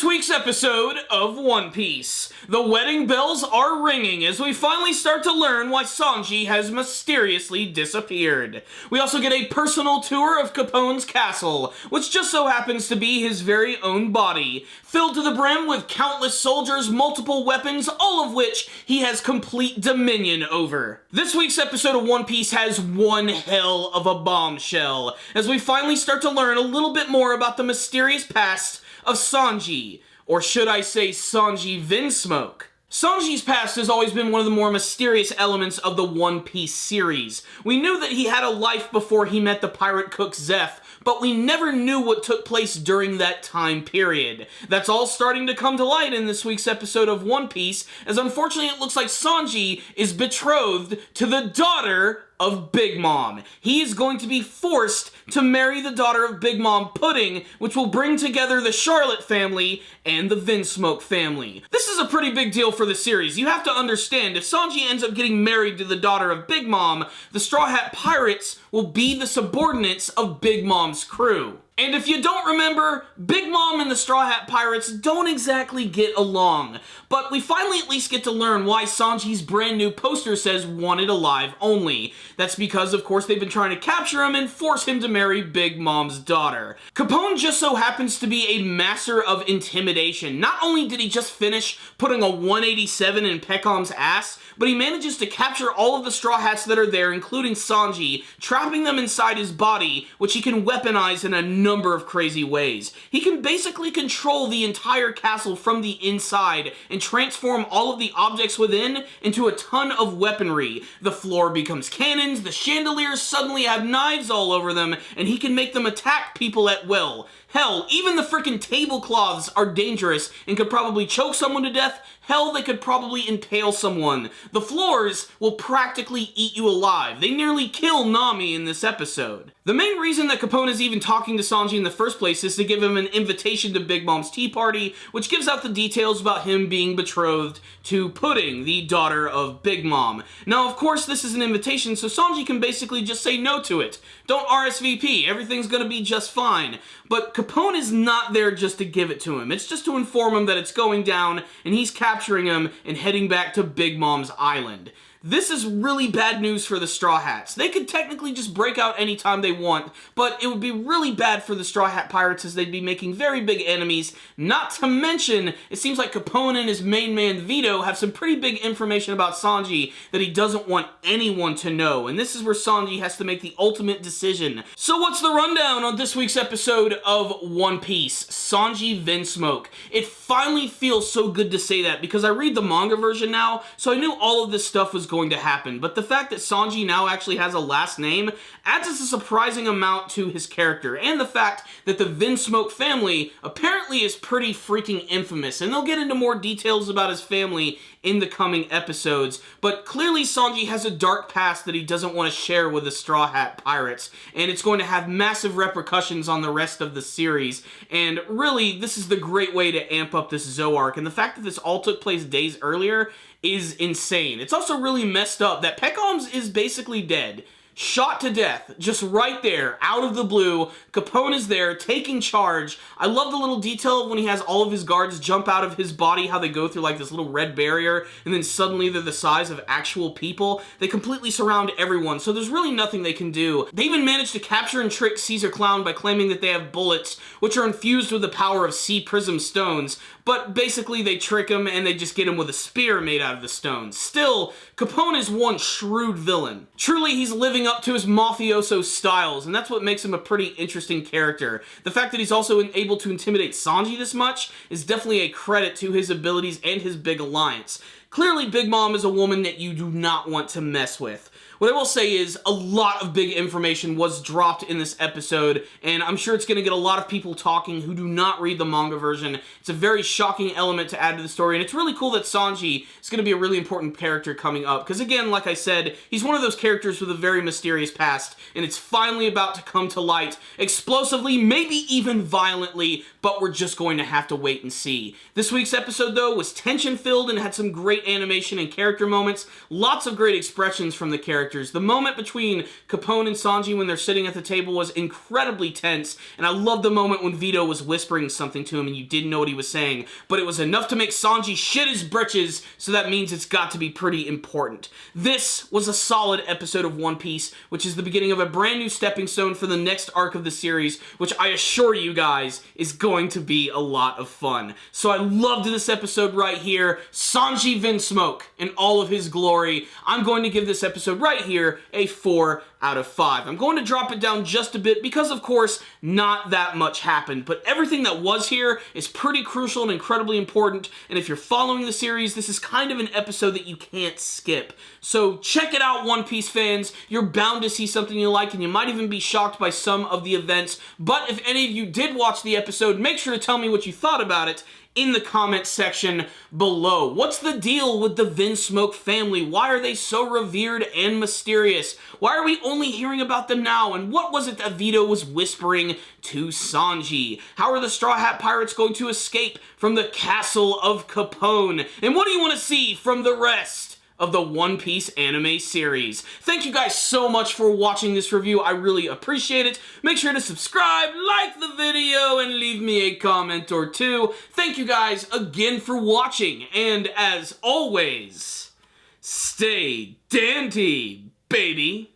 this week's episode of One Piece. The wedding bells are ringing as we finally start to learn why Sanji has mysteriously disappeared. We also get a personal tour of Capone's castle, which just so happens to be his very own body, filled to the brim with countless soldiers, multiple weapons, all of which he has complete dominion over. This week's episode of One Piece has one hell of a bombshell, as we finally start to learn a little bit more about the mysterious past of Sanji, or should I say Sanji Vinsmoke. Sanji's past has always been one of the more mysterious elements of the One Piece series. We knew that he had a life before he met the pirate cook Zeph, but we never knew what took place during that time period. That's all starting to come to light in this week's episode of One Piece, as unfortunately it looks like Sanji is betrothed to the daughter of Big Mom. He is going to be forced to marry the daughter of Big Mom Pudding, which will bring together the Charlotte family and the Vinsmoke family. This is a pretty big deal for the series. You have to understand, if Sanji ends up getting married to the daughter of Big Mom, the Straw Hat Pirates will be the subordinates of Big Mom's crew. And if you don't remember, Big Mom and the Straw Hat Pirates don't exactly get along. But we finally at least get to learn why Sanji's brand new poster says wanted alive only. That's because, of course, they've been trying to capture him and force him to marry Big Mom's daughter. Capone just so happens to be a master of intimidation. Not only did he just finish putting a 187 in Pekom's ass, but he manages to capture all of the Straw Hats that are there, including Sanji, trapping them inside his body, which he can weaponize in a number of crazy ways. He can basically control the entire castle from the inside and transform all of the objects within into a ton of weaponry. The floor becomes cannons, the chandeliers suddenly have knives all over them, and he can make them attack people at will. Hell, even the frickin' tablecloths are dangerous and could probably choke someone to death. Hell, they could probably impale someone. The floors will practically eat you alive. They nearly kill Nami in this episode. The main reason that Capone is even talking to Sanji in the first place is to give him an invitation to Big Mom's tea party, which gives out the details about him being betrothed to Pudding, the daughter of Big Mom. Now, of course, this is an invitation, so Sanji can basically just say no to it. Don't RSVP, everything's gonna be just fine. But Capone is not there just to give it to him. It's just to inform him that it's going down, and he's capturing him and heading back to Big Mom's island. This is really bad news for the Straw Hats. They could technically just break out anytime they want, but it would be really bad for the Straw Hat Pirates as they'd be making very big enemies. Not to mention, it seems like Capone and his main man Vito have some pretty big information about Sanji that he doesn't want anyone to know, and this is where Sanji has to make the ultimate decision. So what's the rundown on this week's episode of One Piece? Sanji Vinsmoke. It finally feels so good to say that because I read the manga version now, so I knew all of this stuff was going to happen, but the fact that Sanji now actually has a last name adds a surprising amount to his character, and the fact that the Vinsmoke family apparently is pretty freaking infamous, and they'll get into more details about his family in the coming episodes, but clearly Sanji has a dark past that he doesn't want to share with the Straw Hat Pirates, and it's going to have massive repercussions on the rest of the series, and really, this is the great way to amp up this Zoe arc, and the fact that this all took place days earlier is insane. It's also really messed up that Pekom's is basically dead. Shot to death, just right there, out of the blue. Capone is there, taking charge. I love the little detail of when he has all of his guards jump out of his body, how they go through like this little red barrier, and then suddenly they're the size of actual people. They completely surround everyone, so there's really nothing they can do. They even managed to capture and trick Caesar Clown by claiming that they have bullets, which are infused with the power of sea prism stones, but basically they trick him and they just get him with a spear made out of the stones. Still, Capone is one shrewd villain. Truly, he's living up to his mafioso styles, and that's what makes him a pretty interesting character. The fact that he's also able to intimidate Sanji this much is definitely a credit to his abilities and his big alliance. Clearly, Big Mom is a woman that you do not want to mess with. What I will say is a lot of big information was dropped in this episode, and I'm sure it's going to get a lot of people talking who do not read the manga version. It's a very shocking element to add to the story, and it's really cool that Sanji is going to be a really important character coming up, because again, like I said, he's one of those characters with a very mysterious past, and it's finally about to come to light, explosively, maybe even violently, but we're just going to have to wait and see. This week's episode, though, was tension-filled and had some great great animation and character moments, lots of great expressions from the characters. The moment between Capone and Sanji when they're sitting at the table was incredibly tense, and I love the moment when Vito was whispering something to him and you didn't know what he was saying, but it was enough to make Sanji shit his britches, so that means it's got to be pretty important. This was a solid episode of One Piece, which is the beginning of a brand new stepping stone for the next arc of the series, which I assure you guys is going to be a lot of fun. So I loved this episode right here. Sanji Vinsmoke in all of his glory. I'm going to give this episode right here a 4 out of 5. I'm going to drop it down just a bit because, of course, not that much happened, but everything that was here is pretty crucial and incredibly important, and if you're following the series, this is kind of an episode that you can't skip. So check it out, One Piece fans. You're bound to see something you like, and you might even be shocked by some of the events, but if any of you did watch the episode, make sure to tell me what you thought about it in the comments section below. What's the deal with the Vinsmoke family? Why are they so revered and mysterious? Why are we only hearing about them now? And what was it that Vito was whispering to Sanji? How are the Straw Hat Pirates going to escape from the castle of Capone? And what do you want to see from the rest of the One Piece anime series? Thank you guys so much for watching this review. I really appreciate it. Make sure to subscribe, like the video, and leave me a comment or two. Thank you guys again for watching, and as always, stay dandy, baby.